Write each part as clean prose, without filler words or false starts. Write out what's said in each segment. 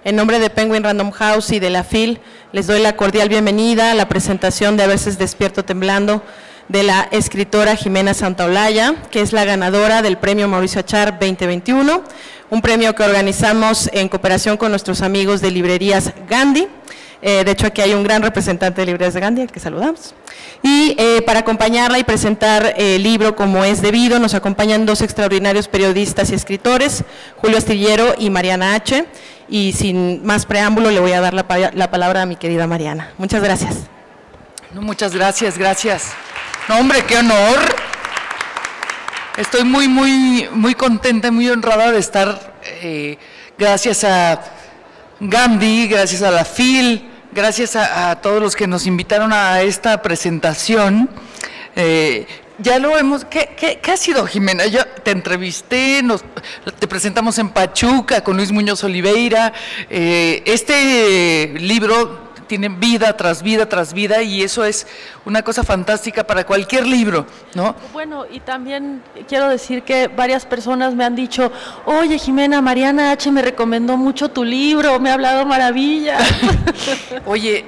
En nombre de Penguin Random House y de la FIL, les doy la cordial bienvenida a la presentación de A veces despierto temblando de la escritora Jimena Santaolalla, que es la ganadora del Premio Mauricio Achar 2021, un premio que organizamos en cooperación con nuestros amigos de Librerías Gandhi. De hecho, aquí hay un gran representante de Librerías de Gandhi, al que saludamos. Y para acompañarla y presentar el libro como es debido, nos acompañan dos extraordinarios periodistas y escritores, Julio Astillero y Mariana H. Y sin más preámbulo, le voy a dar la palabra a mi querida Mariana. Muchas gracias. No, muchas gracias, gracias. No, hombre, qué honor. Estoy muy contenta y muy honrada de estar, gracias a Gandhi, gracias a la FIL, gracias a todos los que nos invitaron a esta presentación. Ya lo hemos… ¿Qué ha sido, Jimena? Yo te entrevisté, te presentamos en Pachuca con Luis Muñoz Oliveira. Este libro tiene vida tras vida tras vida y eso es una cosa fantástica para cualquier libro, ¿no? Bueno, y también quiero decir que varias personas me han dicho, oye, Jimena, Mariana H. me recomendó mucho tu libro, me ha hablado maravillas. Oye,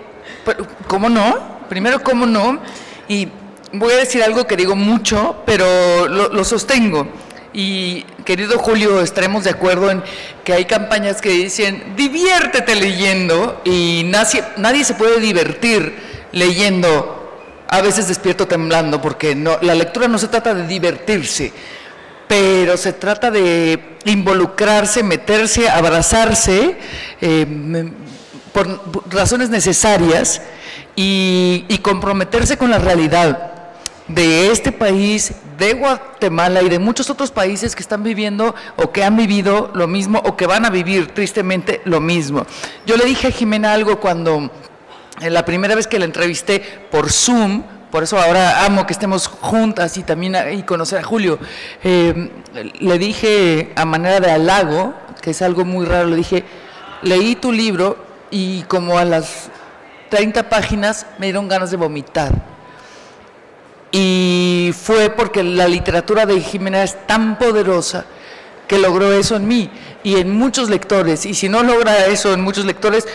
¿cómo no? Primero, ¿cómo no? Y voy a decir algo que digo mucho, pero lo sostengo. Y, querido Julio, estaremos de acuerdo en que hay campañas que dicen, diviértete leyendo, y nadie se puede divertir leyendo A veces despierto temblando, porque la lectura no se trata de divertirse, pero se trata de involucrarse, meterse, abrazarse, por razones necesarias, y comprometerse con la realidad de este país, de Guatemala y de muchos otros países que están viviendo o que han vivido lo mismo o que van a vivir tristemente lo mismo. Yo le dije a Jimena algo cuando, la primera vez que la entrevisté por Zoom, por eso ahora amo que estemos juntas y también y conocer a Julio, le dije a manera de halago, que es algo muy raro, le dije, leí tu libro y como a las 30 páginas me dieron ganas de vomitar. Y fue porque la literatura de Jimena es tan poderosa que logró eso en mí y en muchos lectores. Y si no logra eso en muchos lectores,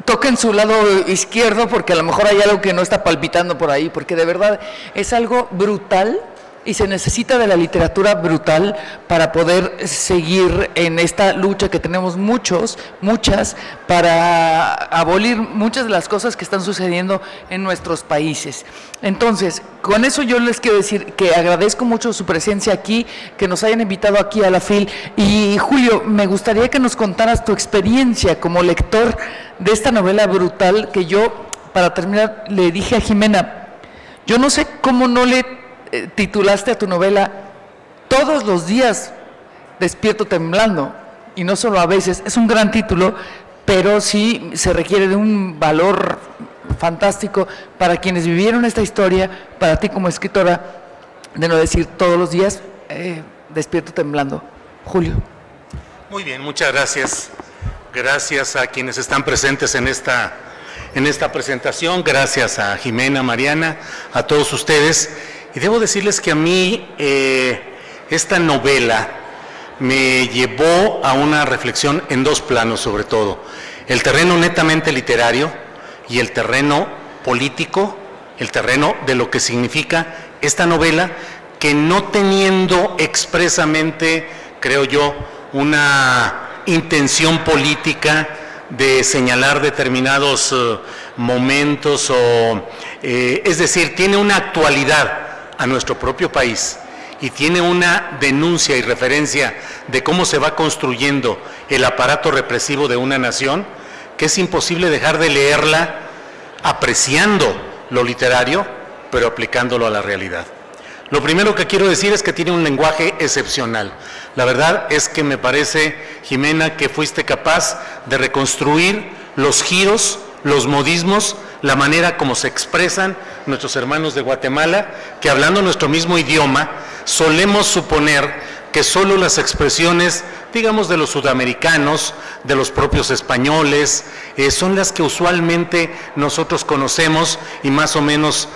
toquen su lado izquierdo porque a lo mejor hay algo que no está palpitando por ahí, porque de verdad es algo brutal y se necesita de la literatura brutal para poder seguir en esta lucha que tenemos muchas, para abolir muchas de las cosas que están sucediendo en nuestros países. Entonces, con eso yo les quiero decir que agradezco mucho su presencia aquí, que nos hayan invitado aquí a la FIL. Y Julio, me gustaría que nos contaras tu experiencia como lector de esta novela brutal que yo, para terminar, le dije a Jimena, yo no sé cómo no le titulaste a tu novela Todos los días despierto temblando, y no solo a veces, es un gran título, pero sí se requiere de un valor fantástico para quienes vivieron esta historia, para ti como escritora, de no decir todos los días despierto temblando. Julio. Muy bien, muchas gracias. Gracias a quienes están presentes en esta presentación, gracias a Jimena, Mariana, a todos ustedes. Y debo decirles que a mí esta novela me llevó a una reflexión en dos planos sobre todo. El terreno netamente literario y el terreno político, el terreno de lo que significa esta novela, que no teniendo expresamente, creo yo, una intención política de señalar determinados momentos, es decir, tiene una actualidad a nuestro propio país y tiene una denuncia y referencia de cómo se va construyendo el aparato represivo de una nación, que es imposible dejar de leerla apreciando lo literario, pero aplicándolo a la realidad. Lo primero que quiero decir es que tiene un lenguaje excepcional. La verdad es que me parece, Jimena, que fuiste capaz de reconstruir los giros, los modismos, la manera como se expresan nuestros hermanos de Guatemala, que hablando nuestro mismo idioma, solemos suponer que solo las expresiones, digamos, de los sudamericanos, de los propios españoles, son las que usualmente nosotros conocemos y más o menos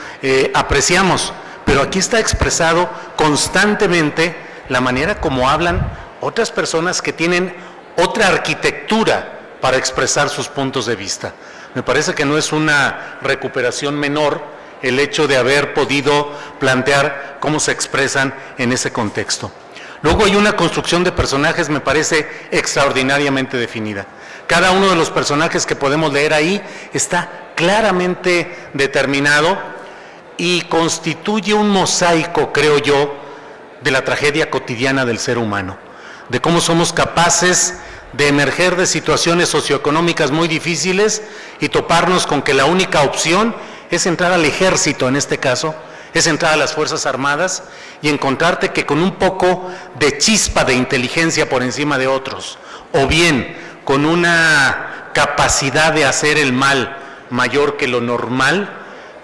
apreciamos. Pero aquí está expresado constantemente la manera como hablan otras personas que tienen otra arquitectura para expresar sus puntos de vista. Me parece que no es una recuperación menor el hecho de haber podido plantear cómo se expresan en ese contexto. Luego hay una construcción de personajes, me parece, extraordinariamente definida. Cada uno de los personajes que podemos leer ahí está claramente determinado y constituye un mosaico, creo yo, de la tragedia cotidiana del ser humano, de cómo somos capaces de emerger de situaciones socioeconómicas muy difíciles y toparnos con que la única opción es entrar al ejército, en este caso, es entrar a las Fuerzas Armadas y encontrarte que con un poco de chispa de inteligencia por encima de otros, o bien con una capacidad de hacer el mal mayor que lo normal,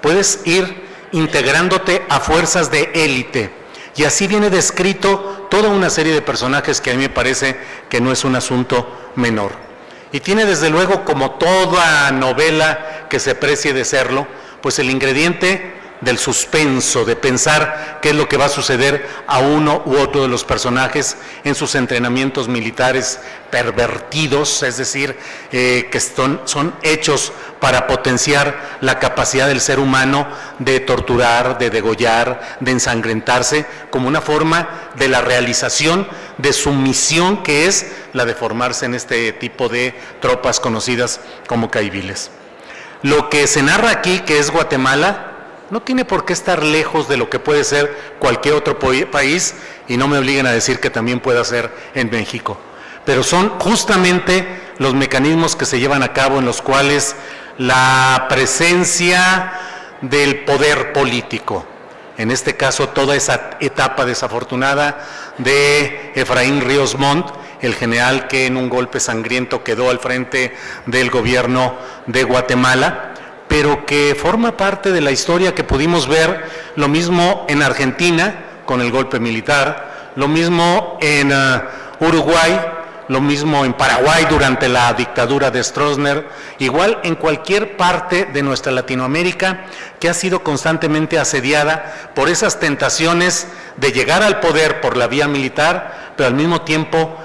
puedes ir integrándote a fuerzas de élite. Y así viene descrito toda una serie de personajes que a mí me parece que no es un asunto menor. Y tiene desde luego, como toda novela que se precie de serlo, pues el ingrediente del suspenso, de pensar qué es lo que va a suceder a uno u otro de los personajes en sus entrenamientos militares pervertidos, es decir, que son hechos para potenciar la capacidad del ser humano de torturar, de degollar, de ensangrentarse, como una forma de la realización de su misión, que es la de formarse en este tipo de tropas conocidas como caiviles. Lo que se narra aquí, que es Guatemala, no tiene por qué estar lejos de lo que puede ser cualquier otro país, y no me obliguen a decir que también pueda ser en México. Pero son justamente los mecanismos que se llevan a cabo en los cuales la presencia del poder político, en este caso toda esa etapa desafortunada de Efraín Ríos Montt, el general que en un golpe sangriento quedó al frente del gobierno de Guatemala, pero que forma parte de la historia que pudimos ver, lo mismo en Argentina con el golpe militar, lo mismo en Uruguay, lo mismo en Paraguay durante la dictadura de Stroessner, igual en cualquier parte de nuestra Latinoamérica que ha sido constantemente asediada por esas tentaciones de llegar al poder por la vía militar, pero al mismo tiempo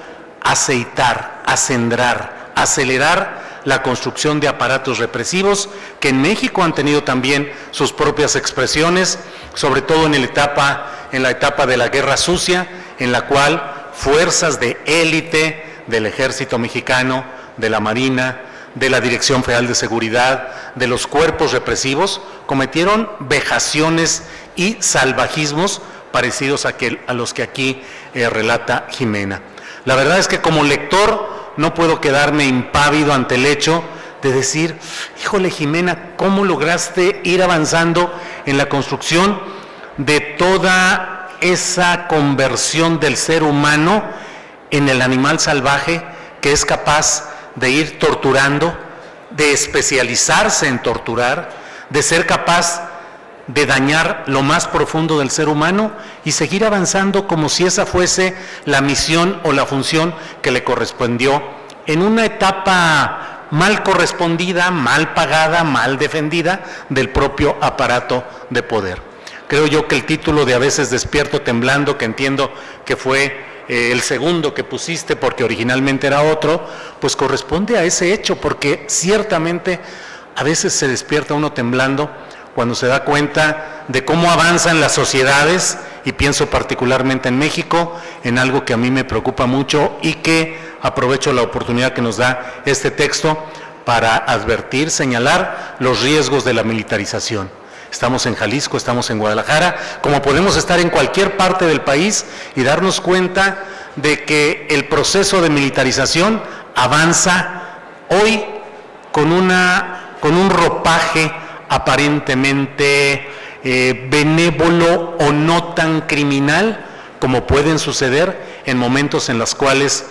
aceitar, acendrar, acelerar la construcción de aparatos represivos que en México han tenido también sus propias expresiones, sobre todo en la etapa de la Guerra Sucia, en la cual fuerzas de élite del Ejército Mexicano, de la Marina, de la Dirección Federal de Seguridad, de los cuerpos represivos, cometieron vejaciones y salvajismos parecidos a los que aquí relata Jimena. La verdad es que como lector no puedo quedarme impávido ante el hecho de decir, híjole Jimena, ¿cómo lograste ir avanzando en la construcción de toda esa conversión del ser humano en el animal salvaje que es capaz de ir torturando, de especializarse en torturar, de ser capaz de dañar lo más profundo del ser humano y seguir avanzando como si esa fuese la misión o la función que le correspondió en una etapa mal correspondida, mal pagada, mal defendida del propio aparato de poder? Creo yo que el título de A veces despierto temblando, que entiendo que fue el segundo que pusiste porque originalmente era otro, pues corresponde a ese hecho, porque ciertamente a veces se despierta uno temblando cuando se da cuenta de cómo avanzan las sociedades, y pienso particularmente en México, en algo que a mí me preocupa mucho y que aprovecho la oportunidad que nos da este texto para advertir, señalar los riesgos de la militarización. Estamos en Jalisco, estamos en Guadalajara, como podemos estar en cualquier parte del país y darnos cuenta de que el proceso de militarización avanza hoy con un ropaje aparentemente benévolo o no tan criminal, como pueden suceder en momentos en los cuales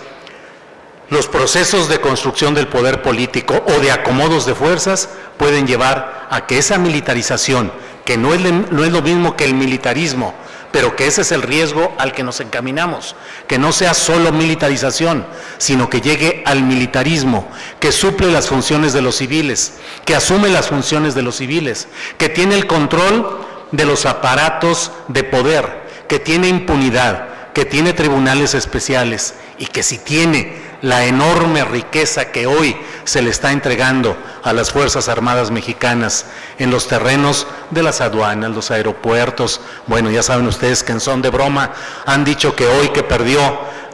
los procesos de construcción del poder político o de acomodos de fuerzas pueden llevar a que esa militarización, que no es lo mismo que el militarismo, pero que ese es el riesgo al que nos encaminamos, que no sea solo militarización, sino que llegue al militarismo, que suple las funciones de los civiles, que asume las funciones de los civiles, que tiene el control de los aparatos de poder, que tiene impunidad, que tiene tribunales especiales y que si tiene la enorme riqueza que hoy se le está entregando a las Fuerzas Armadas mexicanas en los terrenos de las aduanas, los aeropuertos. Bueno, ya saben ustedes que en son de broma han dicho que hoy que perdió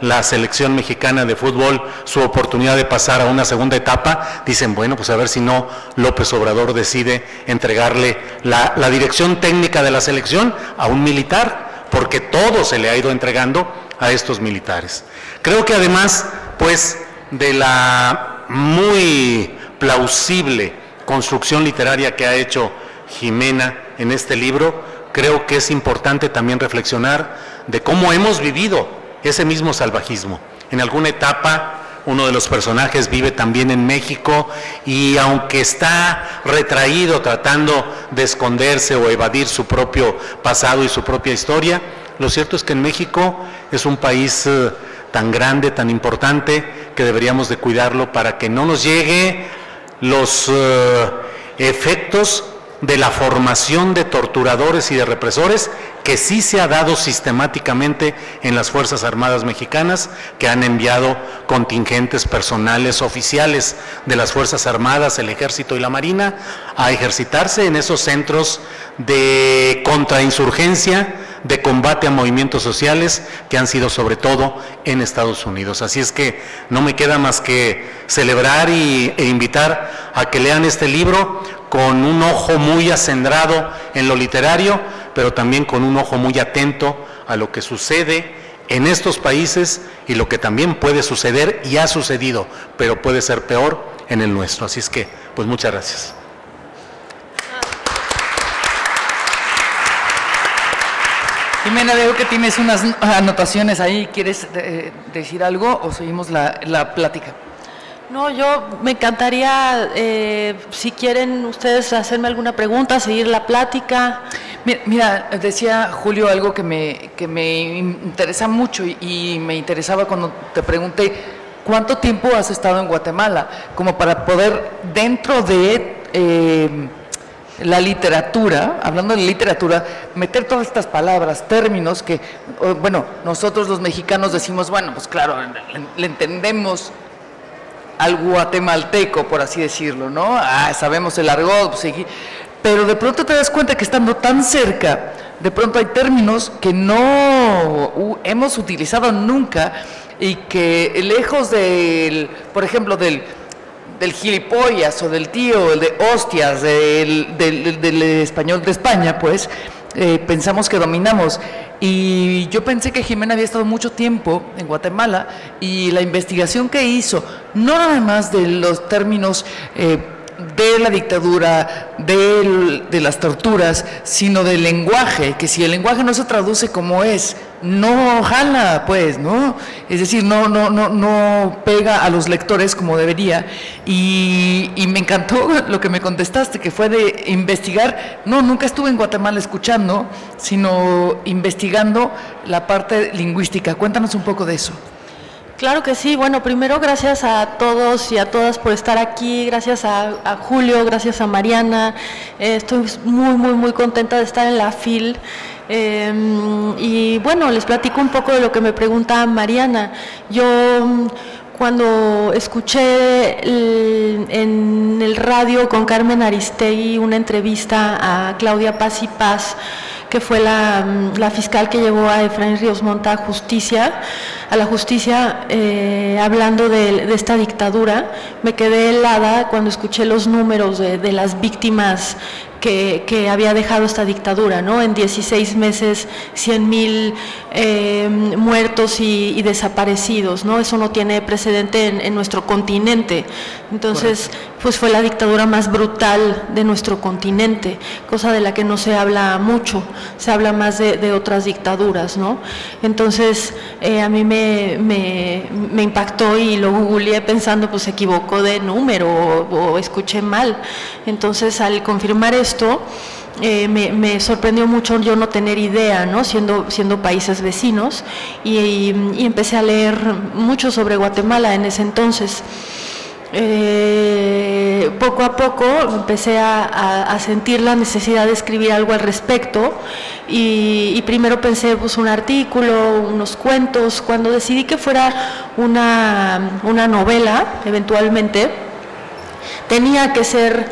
la selección mexicana de fútbol su oportunidad de pasar a una segunda etapa, dicen, bueno, pues a ver si no López Obrador decide entregarle la dirección técnica de la selección a un militar, porque todo se le ha ido entregando a estos militares. Creo que además, pues, de la muy plausible construcción literaria que ha hecho Jimena en este libro, creo que es importante también reflexionar de cómo hemos vivido ese mismo salvajismo. En alguna etapa uno de los personajes vive también en México y aunque está retraído tratando de esconderse o evadir su propio pasado y su propia historia, lo cierto es que en México es un país tan grande, tan importante, que deberíamos de cuidarlo para que no nos llegue los efectos de la formación de torturadores y de represores que sí se ha dado sistemáticamente en las Fuerzas Armadas mexicanas, que han enviado contingentes personales oficiales de las Fuerzas Armadas, el Ejército y la Marina a ejercitarse en esos centros de contrainsurgencia, de combate a movimientos sociales que han sido sobre todo en Estados Unidos. Así es que no me queda más que celebrar e invitar a que lean este libro con un ojo muy acendrado en lo literario, pero también con un ojo muy atento a lo que sucede en estos países y lo que también puede suceder y ha sucedido, pero puede ser peor en el nuestro. Así es que, pues muchas gracias. Jimena, veo que tienes unas anotaciones ahí. ¿Quieres decir algo o seguimos la plática? No, yo me encantaría, si quieren ustedes hacerme alguna pregunta, seguir la plática. Mira, decía Julio algo que me interesa mucho y me interesaba cuando te pregunté ¿cuánto tiempo has estado en Guatemala? Como para poder, dentro de la literatura, hablando de literatura, meter todas estas palabras, términos que, bueno, nosotros los mexicanos decimos, bueno, pues claro, le entendemos al guatemalteco, por así decirlo, ¿no? Sabemos el argot, pues, pero de pronto te das cuenta que estando tan cerca, de pronto hay términos que no hemos utilizado nunca y que lejos del, por ejemplo, del gilipollas o del tío, el de hostias, del español de España, pues, pensamos que dominamos. Y yo pensé que Jimena había estado mucho tiempo en Guatemala y la investigación que hizo, no nada más de los términos de la dictadura, de las torturas, sino del lenguaje, que si el lenguaje no se traduce como es, no jala, pues, ¿no? Es decir, no pega a los lectores como debería. Y me encantó lo que me contestaste, que fue de investigar. No, nunca estuve en Guatemala escuchando, sino investigando la parte lingüística. Cuéntanos un poco de eso. Claro que sí. Bueno, primero gracias a todos y a todas por estar aquí, gracias a Julio, gracias a Mariana. Estoy muy contenta de estar en la FIL. Y bueno, les platico un poco de lo que me pregunta Mariana. Yo cuando escuché en el radio con Carmen Aristegui una entrevista a Claudia Paz y Paz, que fue la fiscal que llevó a Efraín Ríos Montt a la justicia, hablando de esta dictadura, me quedé helada cuando escuché los números de las víctimas que había dejado esta dictadura, ¿no? En 16 meses, 100,000 muertos y desaparecidos, ¿no? Eso no tiene precedente en nuestro continente. Entonces, pues fue la dictadura más brutal de nuestro continente, cosa de la que no se habla mucho, se habla más de otras dictaduras, ¿no? Entonces, a mí me impactó y lo googleé pensando, pues se equivocó de número o escuché mal. Entonces, al confirmar esto, me sorprendió mucho yo no tener idea, ¿no? Siendo países vecinos, y empecé a leer mucho sobre Guatemala en ese entonces. poco a poco empecé a sentir la necesidad de escribir algo al respecto y primero pensé pues un artículo, unos cuentos. Cuando decidí que fuera una novela, eventualmente, tenía que ser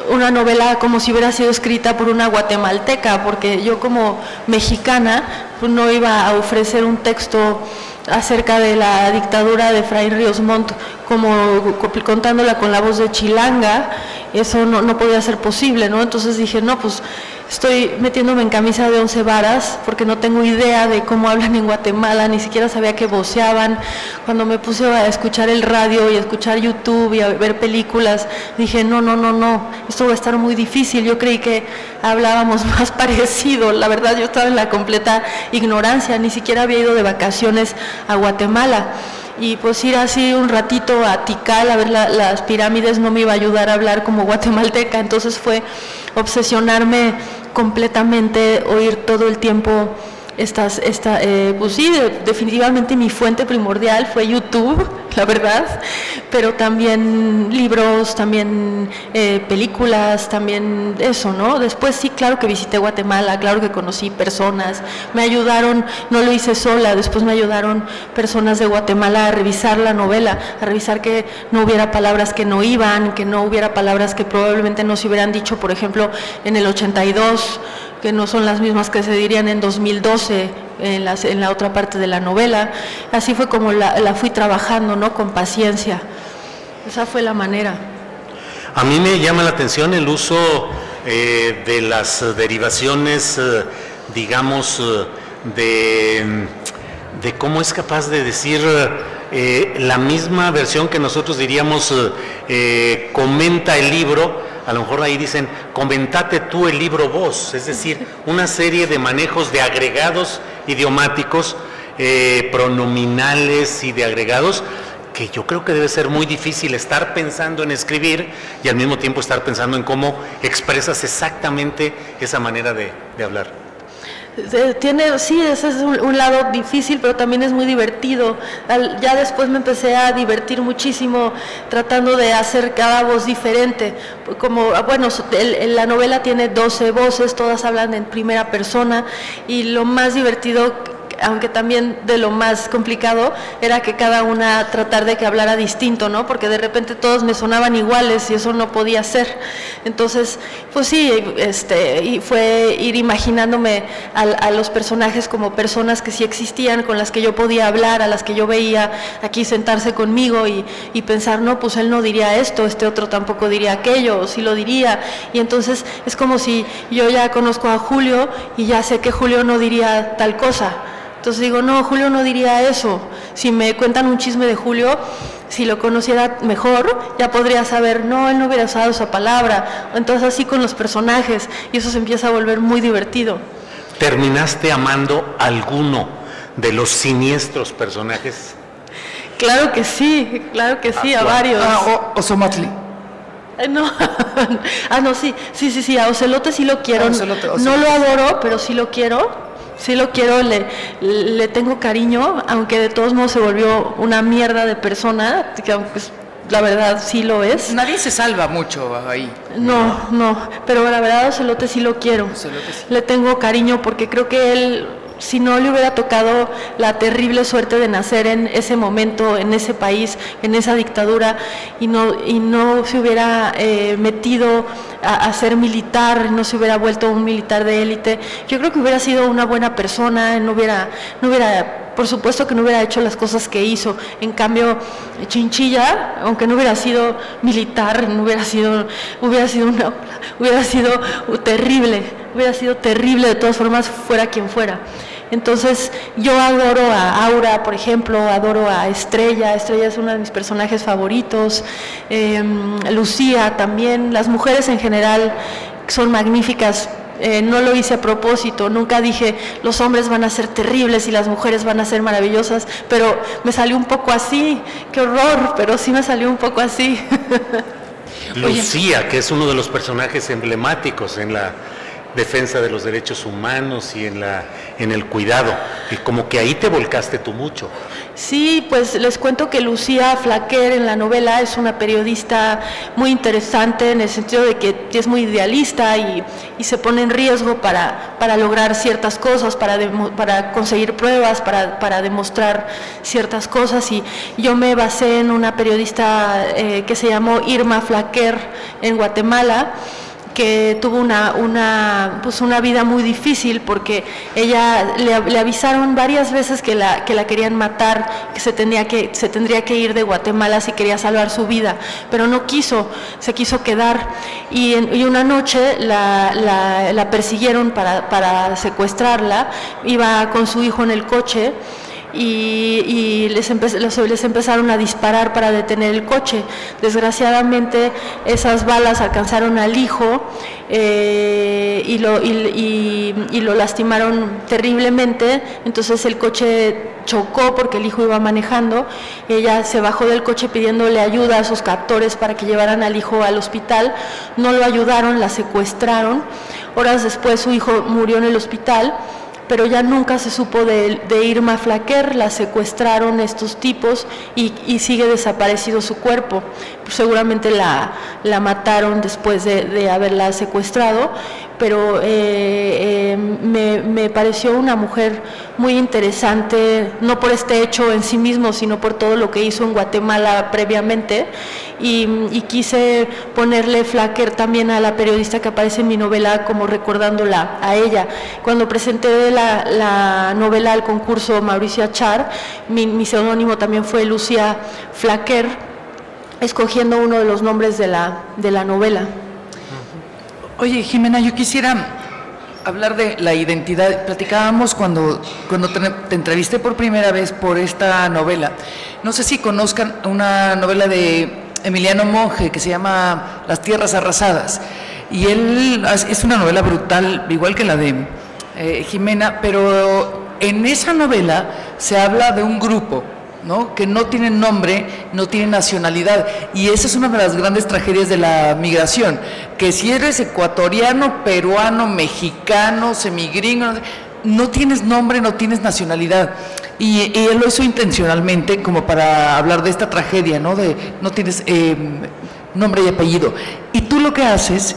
una novela como si hubiera sido escrita por una guatemalteca, porque yo como mexicana pues no iba a ofrecer un texto acerca de la dictadura de Fray Ríos Montt como contándola con la voz de chilanga. Eso no podía ser posible, ¿no? Entonces dije, no, pues estoy metiéndome en camisa de 11 varas porque no tengo idea de cómo hablan en Guatemala, ni siquiera sabía que voceaban. Cuando me puse a escuchar el radio y a escuchar YouTube y a ver películas, dije, no, esto va a estar muy difícil. Yo creí que hablábamos más parecido. La verdad, yo estaba en la completa ignorancia, ni siquiera había ido de vacaciones a Guatemala. Y pues ir así un ratito a Tikal a ver las pirámides no me iba a ayudar a hablar como guatemalteca. Entonces fue obsesionarme completamente, oír todo el tiempo pues sí, definitivamente mi fuente primordial fue YouTube, la verdad, pero también libros, también películas, también eso, ¿no? Después sí, claro que visité Guatemala, claro que conocí personas, me ayudaron, no lo hice sola, después me ayudaron personas de Guatemala a revisar la novela, a revisar que no hubiera palabras que no iban, que no hubiera palabras que probablemente no se hubieran dicho, por ejemplo, en el 82, que no son las mismas que se dirían en 2012 en la otra parte de la novela. Así fue como la fui trabajando, ¿no? Con paciencia. Esa fue la manera. A mí me llama la atención el uso de las derivaciones, digamos, de cómo es capaz de decir la misma versión que nosotros diríamos comenta el libro. A lo mejor ahí dicen, comentate tú el libro vos, es decir, una serie de manejos de agregados idiomáticos, pronominales y de agregados, que yo creo que debe ser muy difícil estar pensando en escribir y al mismo tiempo estar pensando en cómo expresas exactamente esa manera de hablar. Sí, ese es un lado difícil, pero también es muy divertido. Ya después me empecé a divertir muchísimo tratando de hacer cada voz diferente. Como, bueno, la novela tiene 12 voces, todas hablan en primera persona, y lo más divertido, aunque también de lo más complicado, era que cada una tratar de que hablara distinto, ¿no? Porque de repente todos me sonaban iguales y eso no podía ser. Entonces, pues sí, y fue ir imaginándome a los personajes como personas que sí existían, con las que yo podía hablar, a las que yo veía aquí sentarse conmigo y pensar, no, pues él no diría esto, este otro tampoco diría aquello, o sí lo diría. Y entonces es como si yo ya conozco a Julio y ya sé que Julio no diría tal cosa. Entonces digo, no, Julio no diría eso. Si me cuentan un chisme de Julio, si lo conociera mejor, ya podría saber, no, él no hubiera usado esa palabra. Entonces así con los personajes, y eso se empieza a volver muy divertido. ¿Terminaste amando alguno de los siniestros personajes? Claro que sí, a varios. Ozomatli. No, no, sí, a Ocelote sí lo quiero. Ocelote. No lo adoro, pero sí lo quiero. Sí lo quiero, le tengo cariño, aunque de todos modos se volvió una mierda de persona, que aunque la verdad sí lo es. Nadie se salva mucho ahí. No, pero la verdad Ocelote sí lo quiero. Ocelote sí. Le tengo cariño porque creo que él, si no le hubiera tocado la terrible suerte de nacer en ese momento, en ese país, en esa dictadura, y no se hubiera metido a ser militar, no se hubiera vuelto un militar de élite, yo creo que hubiera sido una buena persona, no hubiera, por supuesto que no hubiera hecho las cosas que hizo. En cambio, Chinchilla, aunque no hubiera sido militar, hubiera sido terrible de todas formas, fuera quien fuera. Entonces, yo adoro a Aura, por ejemplo, adoro a Estrella. Estrella es uno de mis personajes favoritos. Lucía también. Las mujeres en general son magníficas. No lo hice a propósito, nunca dije los hombres van a ser terribles y las mujeres van a ser maravillosas, pero me salió un poco así. Qué horror, pero sí me salió un poco así. Lucía, que es uno de los personajes emblemáticos en defensa de los derechos humanos y en el cuidado, y como que ahí te volcaste tú mucho. Sí, pues les cuento que Lucía Flaquer en la novela es una periodista muy interesante en el sentido de que es muy idealista y se pone en riesgo para lograr ciertas cosas, para conseguir pruebas, para demostrar ciertas cosas, y yo me basé en una periodista que se llamó Irma Flaquer en Guatemala, que tuvo una vida muy difícil porque ella le avisaron varias veces que la querían matar, que se tendría que ir de Guatemala si quería salvar su vida, pero no quiso, se quiso quedar, y una noche la persiguieron para secuestrarla. Iba con su hijo en el coche y les empezaron a disparar para detener el coche. Desgraciadamente esas balas alcanzaron al hijo y lo lastimaron terriblemente. Entonces el coche chocó porque el hijo iba manejando. Ella se bajó del coche pidiéndole ayuda a sus captores para que llevaran al hijo al hospital. No lo ayudaron, la secuestraron. Horas después su hijo murió en el hospital, pero ya nunca se supo de Irma Flaquer. La secuestraron estos tipos y sigue desaparecido su cuerpo. Pues seguramente la mataron después de haberla secuestrado, pero me pareció una mujer muy interesante, no por este hecho en sí mismo, sino por todo lo que hizo en Guatemala previamente, y quise ponerle Flaquer también a la periodista que aparece en mi novela, como recordándola a ella. Cuando presenté la novela al concurso Mauricio Achar, mi seudónimo también fue Lucía Flaquer, escogiendo uno de los nombres de la novela. Oye, Jimena, yo quisiera hablar de la identidad. Platicábamos cuando te entrevisté por primera vez por esta novela. No sé si conozcan una novela de Emiliano Monge que se llama Las tierras arrasadas, y él es una novela brutal, igual que la de Jimena, pero en esa novela se habla de un grupo, ¿no?, que no tiene nombre, no tiene nacionalidad, y esa es una de las grandes tragedias de la migración, que si eres ecuatoriano, peruano, mexicano, semigringo, no tienes nombre, no tienes nacionalidad, y él lo hizo intencionalmente como para hablar de esta tragedia, ¿no?, de no tienes nombre y apellido. Y tú lo que haces,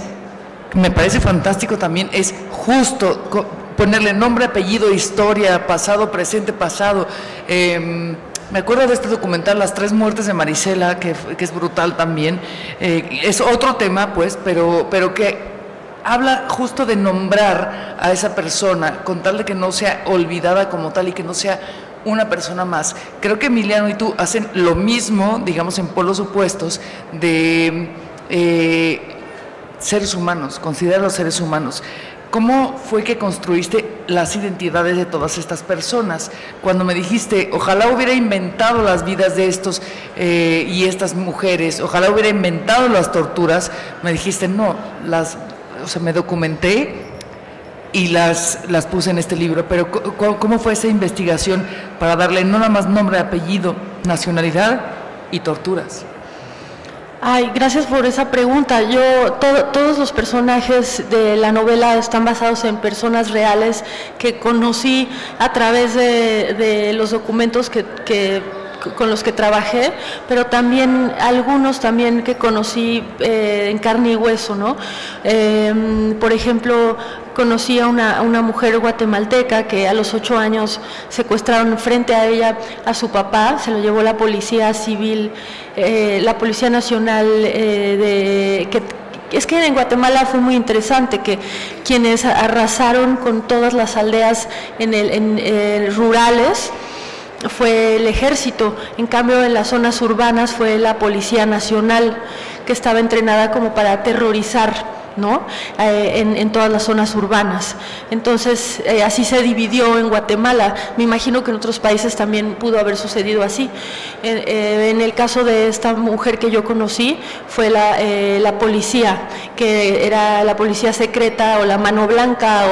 me parece fantástico también, es justo ponerle nombre, apellido, historia, pasado, presente, pasado. Me acuerdo de este documental, Las tres muertes de Marisela, que es brutal también. Es otro tema, pues, pero que habla justo de nombrar a esa persona, con tal de que no sea olvidada como tal y que no sea una persona más. Creo que Emiliano y tú hacen lo mismo, digamos, en polos opuestos, de seres humanos, considerar los seres humanos. ¿Cómo fue que construiste las identidades de todas estas personas? Cuando me dijiste, ojalá hubiera inventado las vidas de estos y estas mujeres, ojalá hubiera inventado las torturas, me dijiste, no, me documenté y las puse en este libro. Pero ¿cómo fue esa investigación para darle no nada más nombre, apellido, nacionalidad y torturas? Ay, gracias por esa pregunta. Todos los personajes de la novela están basados en personas reales que conocí a través de los documentos con los que trabajé, pero también algunos también que conocí en carne y hueso, ¿no? Por ejemplo, conocí a una mujer guatemalteca que a los 8 años secuestraron frente a ella a su papá, se lo llevó la policía civil, la Policía Nacional es que en Guatemala fue muy interesante que quienes arrasaron con todas las aldeas rurales fue el ejército. En cambio, en las zonas urbanas fue la Policía Nacional, que estaba entrenada como para aterrorizar, ¿no?, en todas las zonas urbanas. Entonces, así se dividió en Guatemala. Me imagino que en otros países también pudo haber sucedido así. En el caso de esta mujer que yo conocí, fue la policía, que era la policía secreta o la mano blanca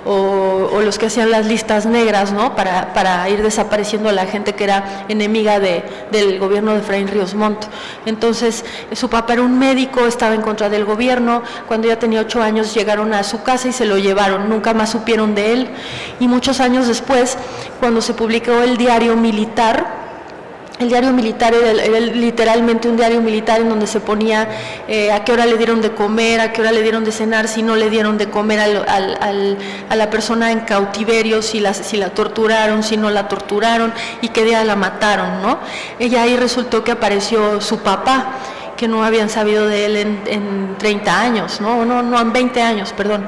o los que hacían las listas negras, ¿no?, para ir desapareciendo a la gente que era enemiga del gobierno de Efraín Ríos Montt. Entonces, su papá era un médico, estaba en contra del gobierno. cuando ella tenía 8 años, llegaron a su casa y se lo llevaron, nunca más supieron de él. Y muchos años después, cuando se publicó el diario militar era literalmente un diario militar en donde se ponía a qué hora le dieron de comer, a qué hora le dieron de cenar, si no le dieron de comer a la persona en cautiverio, si la torturaron, si no la torturaron y qué día la mataron, ¿no? Ella ahí resultó que apareció su papá, que no habían sabido de él en 30 años, no, en 20 años, perdón.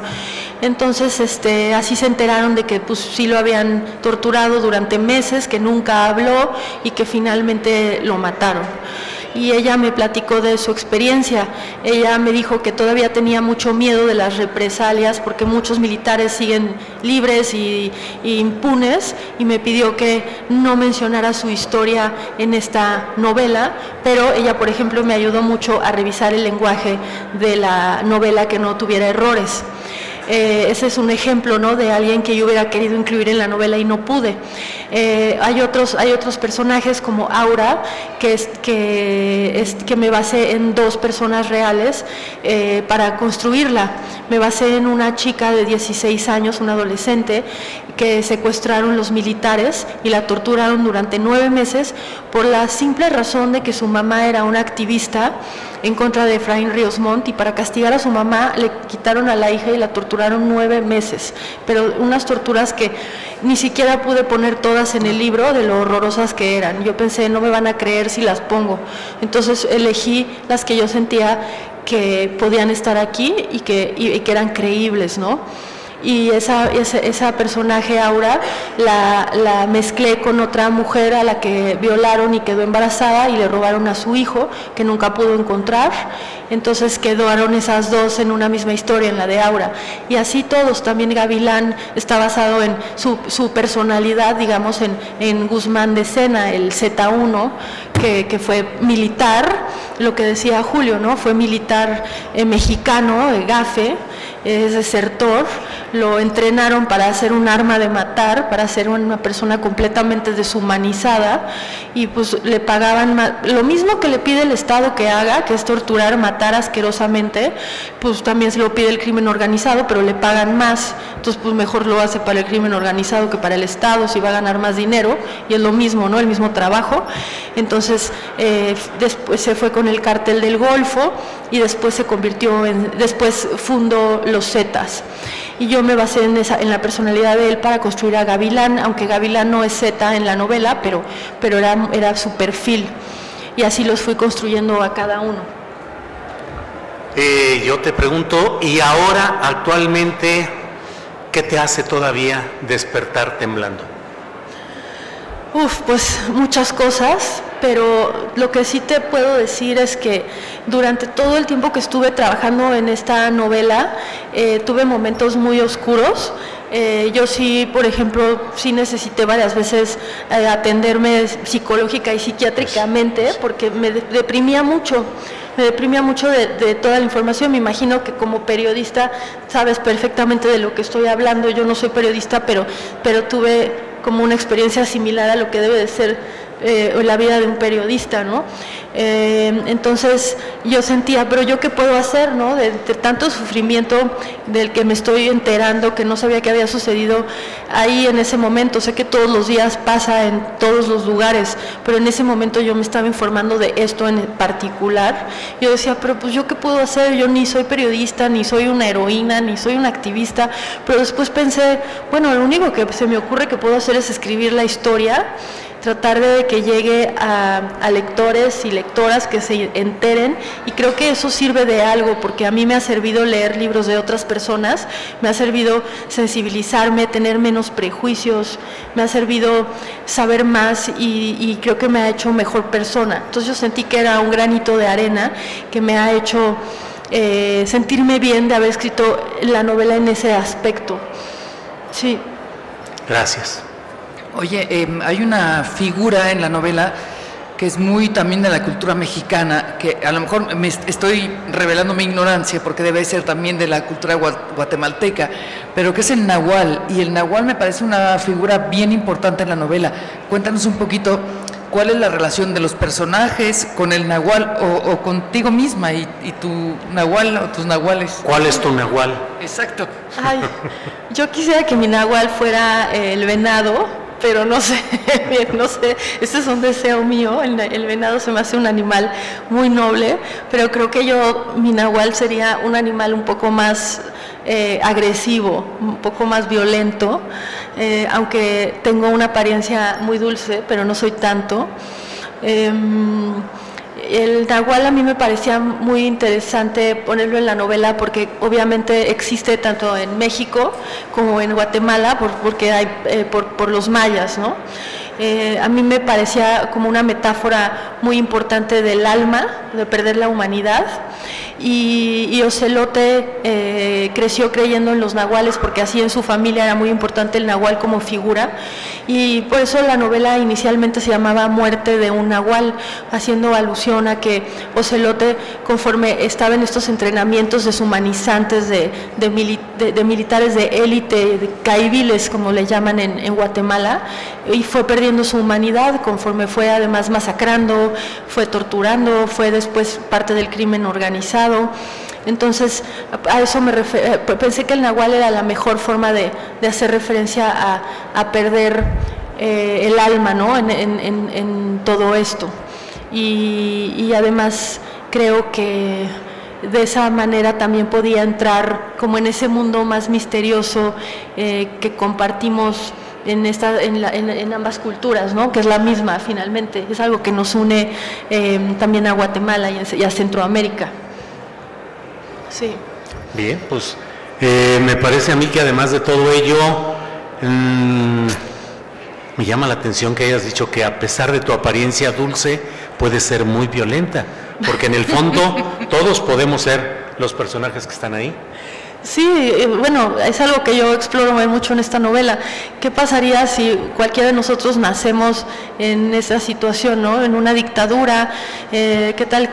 Entonces, así se enteraron de que pues sí lo habían torturado durante meses, que nunca habló y que finalmente lo mataron. Y ella me platicó de su experiencia. Ella me dijo que todavía tenía mucho miedo de las represalias porque muchos militares siguen libres y impunes, y me pidió que no mencionara su historia en esta novela, pero ella, por ejemplo, me ayudó mucho a revisar el lenguaje de la novela, que no tuviera errores. Ese es un ejemplo, ¿no?, de alguien que yo hubiera querido incluir en la novela y no pude. Hay otros personajes como Aura, que me basé en 2 personas reales para construirla. Me basé en una chica de 16 años, una adolescente, que secuestraron los militares y la torturaron durante 9 meses por la simple razón de que su mamá era una activista en contra de Efraín Ríos Montt, y para castigar a su mamá le quitaron a la hija y la torturaron 9 meses, pero unas torturas que ni siquiera pude poner todas en el libro de lo horrorosas que eran. Yo pensé, no me van a creer si las pongo, entonces elegí las que yo sentía que podían estar aquí y que eran creíbles, ¿no? Y esa personaje, Aura, la mezclé con otra mujer a la que violaron y quedó embarazada y le robaron a su hijo, que nunca pudo encontrar. Entonces quedaron esas 2 en una misma historia, en la de Aura. Y así todos. También Gavilán está basado en su personalidad, digamos, en Guzmán de Sena, el Z1, que fue militar, lo que decía Julio, ¿no? Fue militar mexicano, GAFE, es desertor, lo entrenaron para hacer un arma de matar, para ser una persona completamente deshumanizada, y pues le pagaban lo mismo que le pide el Estado que haga, que es torturar, matar asquerosamente, pues también se lo pide el crimen organizado, pero le pagan más. Entonces pues mejor lo hace para el crimen organizado que para el Estado, si va a ganar más dinero, y es lo mismo, ¿no?, el mismo trabajo. Entonces después se fue con el Cártel del Golfo, y después después fundó los Zetas. Y yo me basé en la personalidad de él para construir a Gavilán, aunque Gavilán no es Zeta en la novela, pero era su perfil, y así los fui construyendo a cada uno. Yo te pregunto, ¿y ahora, actualmente, qué te hace todavía despertar temblando? Pues muchas cosas, pero lo que sí te puedo decir es que durante todo el tiempo que estuve trabajando en esta novela, tuve momentos muy oscuros. Yo sí, por ejemplo, sí necesité varias veces atenderme psicológica y psiquiátricamente, porque me deprimía mucho. Me deprimía mucho de toda la información. Me imagino que como periodista sabes perfectamente de lo que estoy hablando. Yo no soy periodista, pero tuve como una experiencia similar a lo que debe de ser la vida de un periodista, ¿no? Entonces yo sentía, pero yo qué puedo hacer, ¿no? De tanto sufrimiento del que me estoy enterando, que no sabía que había sucedido ahí en ese momento. Sé que todos los días pasa en todos los lugares, pero en ese momento yo me estaba informando de esto en particular. Yo decía, pero pues yo qué puedo hacer, yo ni soy periodista, ni soy una heroína, ni soy una activista. Pero después pensé, bueno, lo único que se me ocurre que puedo hacer es escribir la historia, tratar de que llegue a lectores y lectoras que se enteren, y creo que eso sirve de algo, porque a mí me ha servido leer libros de otras personas, me ha servido sensibilizarme, tener menos prejuicios, me ha servido saber más, y creo que me ha hecho mejor persona. Entonces yo sentí que era un granito de arena que me ha hecho sentirme bien de haber escrito la novela en ese aspecto. Sí. Gracias. Oye, hay una figura en la novela que es muy también de la cultura mexicana, que a lo mejor me estoy revelando mi ignorancia porque debe ser también de la cultura guatemalteca, pero que es el nahual, y el nahual me parece una figura bien importante en la novela. Cuéntanos un poquito ¿cuál es la relación de los personajes con el nahual o contigo misma y tu nahual o tus nahuales? ¿Cuál es tu nahual? Exacto. Ay, yo quisiera que mi nahual fuera el venado, pero no sé, no sé, este es un deseo mío, el venado se me hace un animal muy noble, pero creo que mi nahual sería un animal un poco más agresivo, un poco más violento, aunque tengo una apariencia muy dulce, pero no soy tanto. El nahual a mí me parecía muy interesante ponerlo en la novela porque obviamente existe tanto en México como en Guatemala porque hay por los mayas, ¿no? A mí me parecía como una metáfora muy importante del alma, de perder la humanidad, y Ocelote creció creyendo en los nahuales porque así en su familia era muy importante el nahual como figura, y por eso la novela inicialmente se llamaba Muerte de un nahual, haciendo alusión a que Ocelote, conforme estaba en estos entrenamientos deshumanizantes de militares de élite, de caiviles como le llaman en Guatemala, y fue perdiendo su humanidad conforme fue además masacrando, fue torturando, fue después parte del crimen organizado. Entonces a eso me pensé que el nahual era la mejor forma de hacer referencia a perder el alma, ¿no? en todo esto, y además creo que de esa manera también podía entrar como en ese mundo más misterioso que compartimos en ambas culturas, ¿no? Que es la misma finalmente, es algo que nos une también a Guatemala y a Centroamérica. Sí. Bien, pues me parece a mí que además de todo ello, me llama la atención que hayas dicho que a pesar de tu apariencia dulce, puedes ser muy violenta, porque en el fondo todos podemos ser los personajes que están ahí. Sí, bueno, es algo que yo exploro mucho en esta novela. ¿Qué pasaría si cualquiera de nosotros nacemos en esa situación, ¿no? En una dictadura, ¿qué tal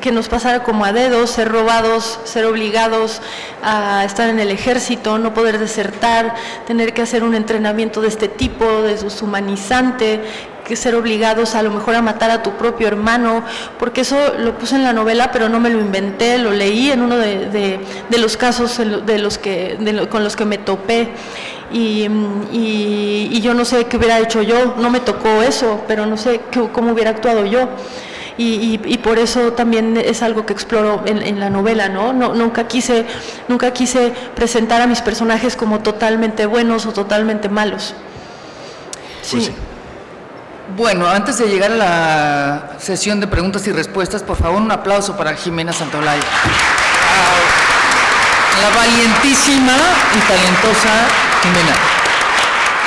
que nos pasara como a dedos, ser robados, ser obligados a estar en el ejército, no poder desertar, tener que hacer un entrenamiento de este tipo, deshumanizante, que ser obligados a lo mejor a matar a tu propio hermano, porque eso lo puse en la novela, pero no me lo inventé, lo leí en uno de los casos con los que me topé, y yo no sé qué hubiera hecho yo, no me tocó eso, pero no sé cómo hubiera actuado yo. Y por eso también es algo que exploro en la novela, ¿no? Nunca quise presentar a mis personajes como totalmente buenos o totalmente malos. Sí. Pues sí. Bueno, antes de llegar a la sesión de preguntas y respuestas, por favor, un aplauso para Jimena Santaolalla. La valientísima y talentosa Jimena.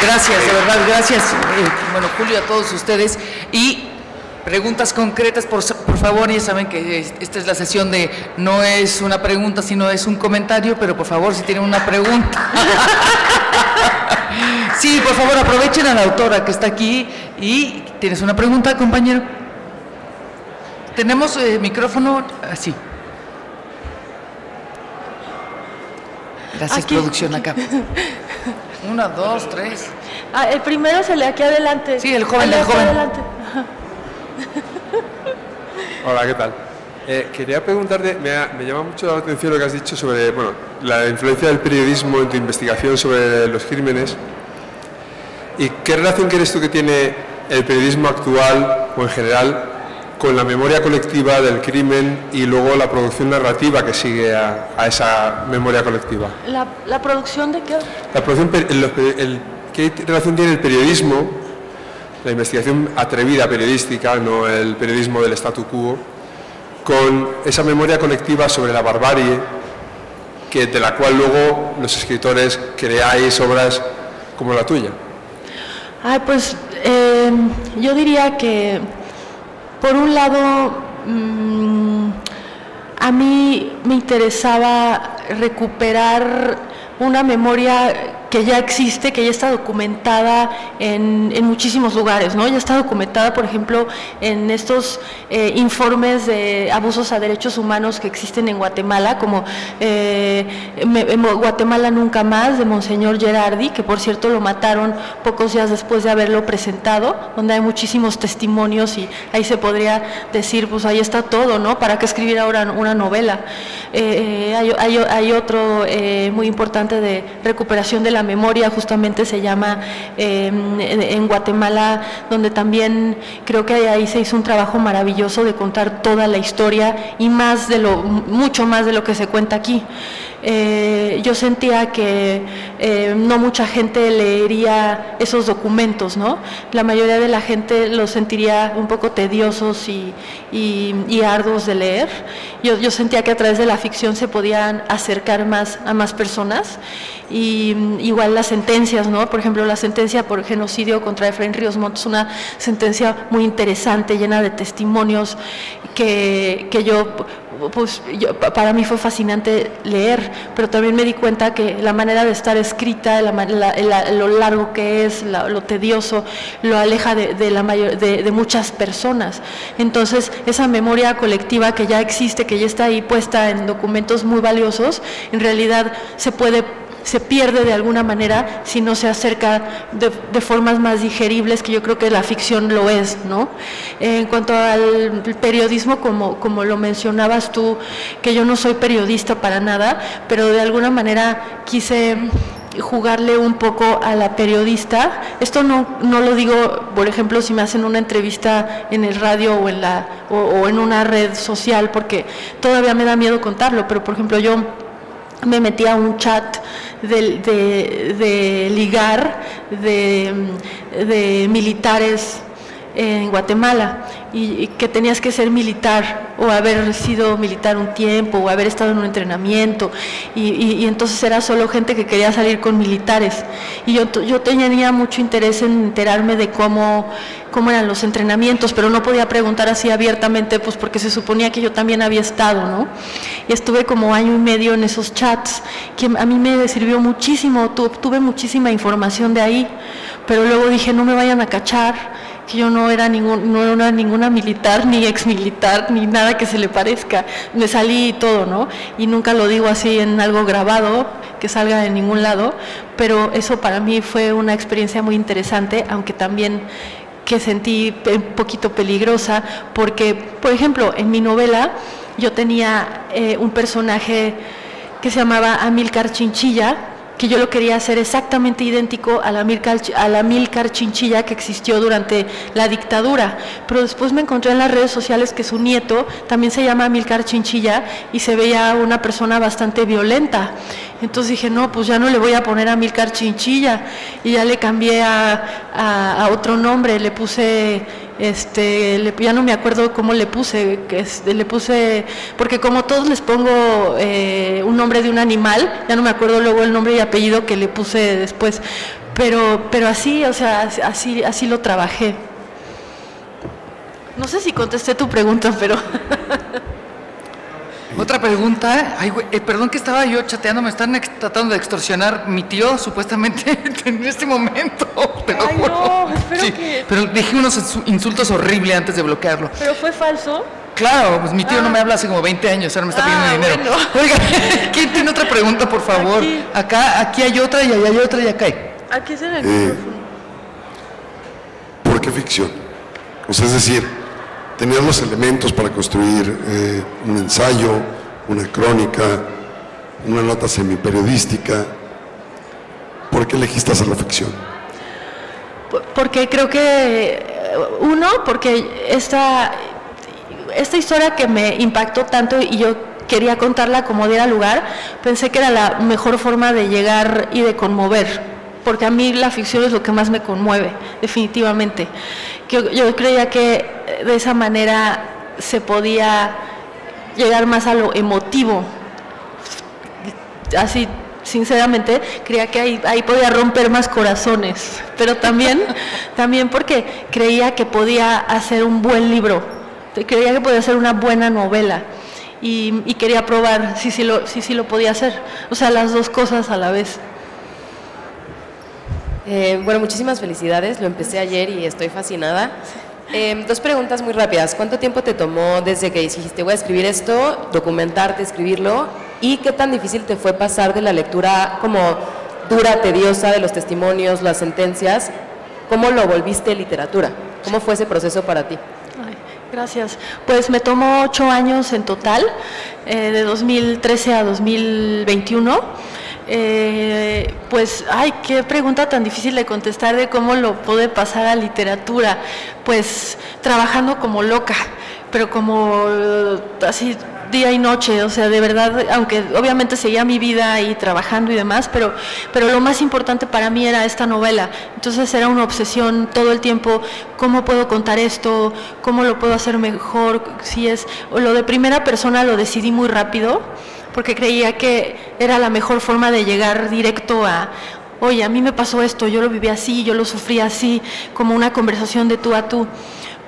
Gracias, de verdad, gracias. Bueno, Julio, a todos ustedes. Y preguntas concretas, por favor, ya saben que esta es la sesión de no es una pregunta, sino es un comentario, pero por favor, si tienen una pregunta. Sí, por favor, aprovechen a la autora que está aquí. ¿Y tienes una pregunta, compañero? ¿Tenemos micrófono? Así. Gracias, Aquí. producción, acá. 1, 2, 3. El primero es el de aquí adelante. Sí, el joven, de el aquí joven. adelante. Hola, ¿qué tal? Quería preguntarte, me llama mucho la atención lo que has dicho sobre la influencia del periodismo en tu investigación sobre los crímenes. ¿Y qué relación crees tú que tiene el periodismo actual o en general con la memoria colectiva del crimen y luego la producción narrativa que sigue a esa memoria colectiva? ¿La producción de qué? La producción, ¿qué relación tiene el periodismo, la investigación atrevida periodística, no el periodismo del statu quo, con esa memoria colectiva sobre la barbarie de la cual luego los escritores creáis obras como la tuya? Pues yo diría que por un lado a mí me interesaba recuperar una memoria que ya existe, que ya está documentada en muchísimos lugares, ¿no? Ya está documentada, por ejemplo, en estos informes de abusos a derechos humanos que existen en Guatemala, como Guatemala Nunca Más, de Monseñor Gerardi, que por cierto lo mataron pocos días después de haberlo presentado, donde hay muchísimos testimonios y ahí se podría decir, pues ahí está todo, ¿no? ¿Para qué escribir ahora una novela? Hay otro muy importante de recuperación de la memoria, justamente se llama en Guatemala, donde también creo que ahí se hizo un trabajo maravilloso de contar toda la historia y mucho más de lo que se cuenta aquí. Yo sentía que no mucha gente leería esos documentos, ¿no? La mayoría de la gente los sentiría un poco tediosos y arduos de leer. Yo sentía que a través de la ficción se podían acercar más a más personas. Y igual las sentencias, ¿no? Por ejemplo, la sentencia por genocidio contra Efraín Ríos Montt es una sentencia muy interesante, llena de testimonios que para mí fue fascinante leer, pero también me di cuenta que la manera de estar escrita, lo largo que es, lo tedioso, lo aleja de muchas personas. Entonces, esa memoria colectiva que ya existe, que ya está ahí puesta en documentos muy valiosos, en realidad se pierde de alguna manera si no se acerca de formas más digeribles, que yo creo que la ficción lo es, ¿no? En cuanto al periodismo, como lo mencionabas tú, que yo no soy periodista para nada, pero de alguna manera quise jugarle un poco a la periodista. Esto no lo digo, por ejemplo, si me hacen una entrevista en el radio o en una red social, porque todavía me da miedo contarlo, pero por ejemplo yo me metí a un chat de ligar de militares en Guatemala, y que tenías que ser militar o haber sido militar un tiempo o haber estado en un entrenamiento, y entonces era solo gente que quería salir con militares, y yo tenía mucho interés en enterarme de cómo eran los entrenamientos, pero no podía preguntar así abiertamente, pues porque se suponía que yo también había estado, ¿no? Y estuve como año y medio en esos chats, que a mí me sirvió muchísimo, tuve muchísima información de ahí, pero luego dije, no me vayan a cachar, que yo no era ninguna militar, ni exmilitar, ni nada que se le parezca. Me salí y todo, ¿no? Y nunca lo digo así en algo grabado, que salga de ningún lado, pero eso para mí fue una experiencia muy interesante, aunque también que sentí un poquito peligrosa, porque, por ejemplo, en mi novela yo tenía un personaje que se llamaba Amílcar Chinchilla, que yo lo quería hacer exactamente idéntico a la Amílcar Chinchilla que existió durante la dictadura, pero después me encontré en las redes sociales que su nieto también se llama Amílcar Chinchilla y se veía una persona bastante violenta. Entonces dije, no, pues ya no le voy a poner Amílcar Chinchilla, y ya le cambié a otro nombre, le puse, ya no me acuerdo cómo le puse, porque como todos les pongo un nombre de un animal, ya no me acuerdo luego el nombre y apellido que le puse después, pero así, o sea, así lo trabajé. No sé si contesté tu pregunta, pero... Otra pregunta, ay, güey, perdón que estaba yo chateando, me están tratando de extorsionar mi tío, supuestamente, en este momento. Pero, ay, no, espero sí, que... pero dije unos insultos horribles antes de bloquearlo. ¿Pero fue falso? Claro, pues mi tío no me habla hace como 20 años, ahora me está pidiendo dinero. Bueno. Oiga, ¿quién tiene otra pregunta, por favor? Aquí hay otra, y allá hay otra, y acá hay. Aquí es en el micrófono. ¿Por qué ficción? O sea, es decir, tenías los elementos para construir un ensayo, una crónica, una nota semiperiodística. ¿Por qué elegiste hacer la ficción? Porque creo que, porque esta historia que me impactó tanto y yo quería contarla como diera lugar, pensé que era la mejor forma de llegar y de conmover, porque a mí la ficción es lo que más me conmueve, definitivamente. Yo creía que de esa manera se podía llegar más a lo emotivo, así sinceramente creía que ahí podía romper más corazones, pero también porque creía que podía hacer un buen libro, creía que podía hacer una buena novela, y quería probar si sí lo podía hacer, o sea, las dos cosas a la vez. Bueno, muchísimas felicidades, lo empecé ayer y estoy fascinada. Dos preguntas muy rápidas. ¿Cuánto tiempo te tomó desde que dijiste voy a escribir esto, documentarte, escribirlo? ¿Y qué tan difícil te fue pasar de la lectura como dura, tediosa de los testimonios, las sentencias? ¿Cómo lo volviste literatura? ¿Cómo fue ese proceso para ti? Ay, gracias. Pues me tomó 8 años en total, de 2013 a 2021. Pues, ay, qué pregunta tan difícil de contestar de cómo lo pude pasar a literatura. Pues trabajando como loca, pero como así día y noche, o sea, de verdad, aunque obviamente seguía mi vida y trabajando y demás, pero lo más importante para mí era esta novela. Entonces era una obsesión todo el tiempo, ¿cómo puedo contar esto? ¿Cómo lo puedo hacer mejor? Si es lo de primera persona lo decidí muy rápido, porque creía que era la mejor forma de llegar directo a, oye, a mí me pasó esto, yo lo viví así, yo lo sufrí así, como una conversación de tú a tú.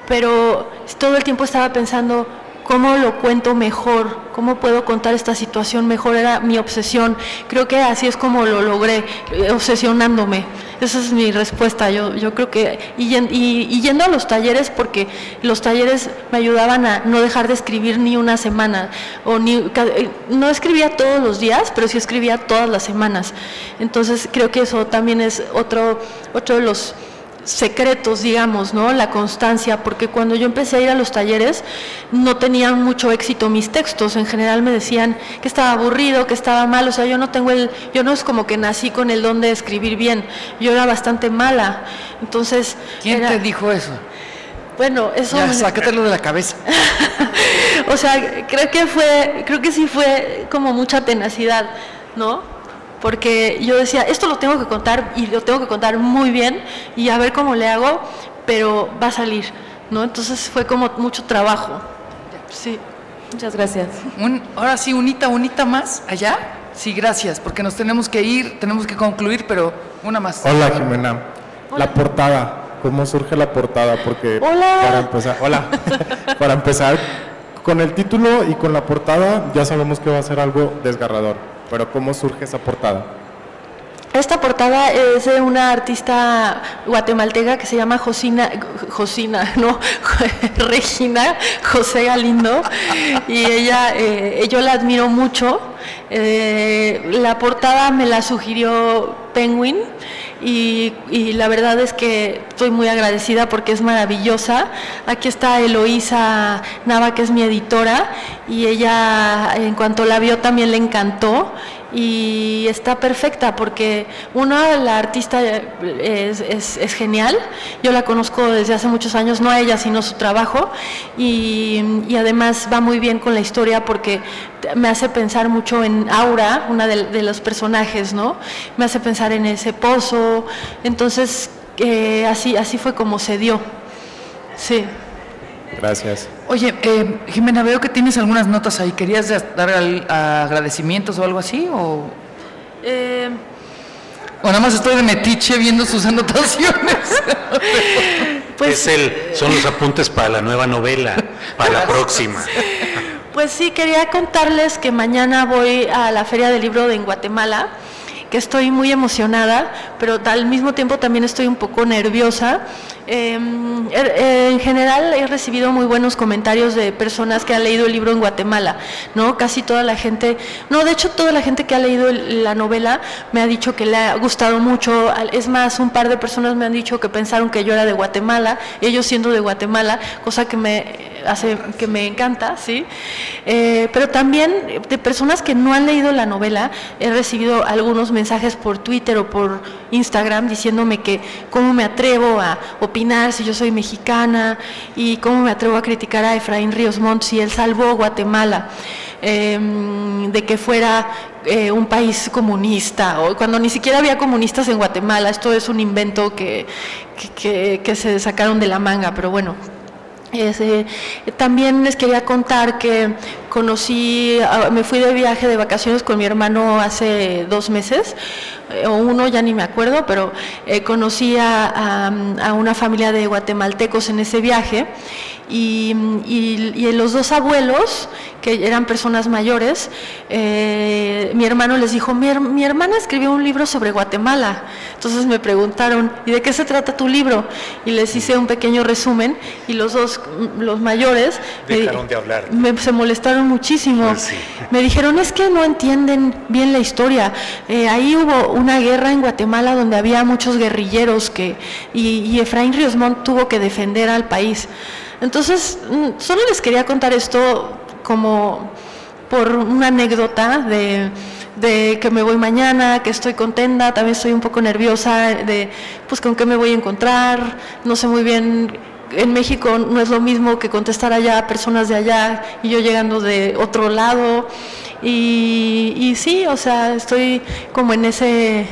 Pero todo el tiempo estaba pensando, ¿cómo lo cuento mejor? ¿Cómo puedo contar esta situación mejor? Era mi obsesión. Creo que así es como lo logré, obsesionándome. Esa es mi respuesta. Yo creo que, y yendo a los talleres, porque los talleres me ayudaban a no dejar de escribir ni una semana, no escribía todos los días, pero sí escribía todas las semanas. Entonces creo que eso también es otro de los secretos, digamos, ¿no? La constancia, porque cuando yo empecé a ir a los talleres no tenían mucho éxito mis textos, en general me decían que estaba aburrido, que estaba mal, o sea, yo no es como que nací con el don de escribir bien, yo era bastante mala, entonces... ¿Quién te dijo eso? Bueno, eso... Ya, sácatelo de la cabeza. O sea, creo que sí fue como mucha tenacidad, ¿no? Porque yo decía, esto lo tengo que contar y lo tengo que contar muy bien y a ver cómo le hago, pero va a salir, ¿no? Entonces fue como mucho trabajo. Sí. Muchas gracias. Ahora sí, unita más allá. Sí, gracias, porque nos tenemos que ir, tenemos que concluir, pero una más. Hola, Jimena. Hola. La portada, ¿cómo surge la portada? Porque hola. Para empezar, con el título y con la portada ya sabemos que va a ser algo desgarrador. Pero ¿cómo surge esa portada? Esta portada es de una artista guatemalteca que se llama Regina José Galindo, y yo la admiro mucho. La portada me la sugirió Penguin y la verdad es que estoy muy agradecida porque es maravillosa. Aquí está Eloísa Nava, que es mi editora, y ella en cuanto la vio también le encantó y está perfecta porque la artista es genial. Yo la conozco desde hace muchos años, no a ella sino su trabajo, y además va muy bien con la historia porque me hace pensar mucho en Aura, una de los personajes, ¿no? Me hace pensar en ese pozo. Entonces así fue como se dio. Sí. Gracias. Oye, Jimena, veo que tienes algunas notas ahí. ¿Querías dar agradecimientos o algo así? ¿O nada más estoy de metiche viendo sus anotaciones? Pues, son los apuntes para la nueva novela, para la próxima. Pues sí, quería contarles que mañana voy a la Feria del Libro en Guatemala, que estoy muy emocionada, pero al mismo tiempo también estoy un poco nerviosa. En general he recibido muy buenos comentarios de personas que han leído el libro en Guatemala, ¿no? Casi toda la gente, de hecho toda la gente que ha leído la novela me ha dicho que le ha gustado mucho. Es más, un par de personas me han dicho que pensaron que yo era de Guatemala, ellos siendo de Guatemala, cosa que me encanta, ¿sí? Pero también de personas que no han leído la novela, he recibido algunos mensajes por Twitter o por Instagram diciéndome que cómo me atrevo a opinar si yo soy mexicana y cómo me atrevo a criticar a Efraín Ríos Montt si él salvó Guatemala de que fuera un país comunista, o cuando ni siquiera había comunistas en Guatemala. Esto es un invento que se sacaron de la manga, pero bueno. También les quería contar que me fui de viaje de vacaciones con mi hermano hace 2 meses, o 1, ya ni me acuerdo, pero conocí a una familia de guatemaltecos en ese viaje, y los 2 abuelos, que eran personas mayores, mi hermano les dijo, mi hermana escribió un libro sobre Guatemala. Entonces me preguntaron, ¿y de qué se trata tu libro? Y les hice un pequeño resumen, y los mayores dejaron de hablar. Se molestaron muchísimo. Pues sí. Me dijeron, es que no entienden bien la historia. Ahí hubo una guerra en Guatemala donde había muchos guerrilleros y Efraín Ríos Montt tuvo que defender al país. Entonces, solo les quería contar esto como por una anécdota de que me voy mañana, que estoy contenta, también estoy un poco nerviosa de pues con qué me voy a encontrar, no sé muy bien. En México no es lo mismo que contestar allá a personas de allá y yo llegando de otro lado, y sí, o sea, estoy como en esta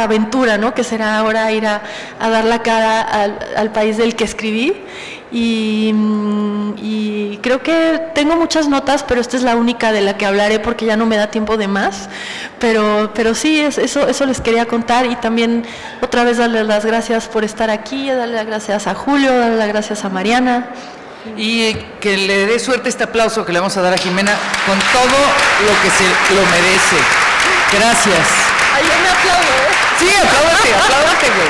aventura, ¿no? Que será ahora ir a dar la cara al país del que escribí, y creo que tengo muchas notas, pero esta es la única de la que hablaré porque ya no me da tiempo de más, pero sí, eso les quería contar, y también otra vez darles las gracias por estar aquí, darle las gracias a Julio, darle las gracias a Mariana. Y que le dé suerte este aplauso que le vamos a dar a Jimena con todo lo que se lo merece. Gracias. Ay, yo me aplaudo, ¿eh? Sí, apláudate, güey.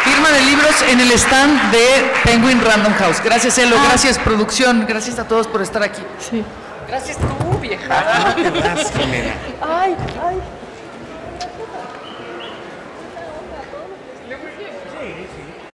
Firma de libros en el stand de Penguin Random House. Gracias, Elo. Gracias, producción. Gracias a todos por estar aquí. Sí. Gracias tú, vieja. Gracias, Jimena. Ay.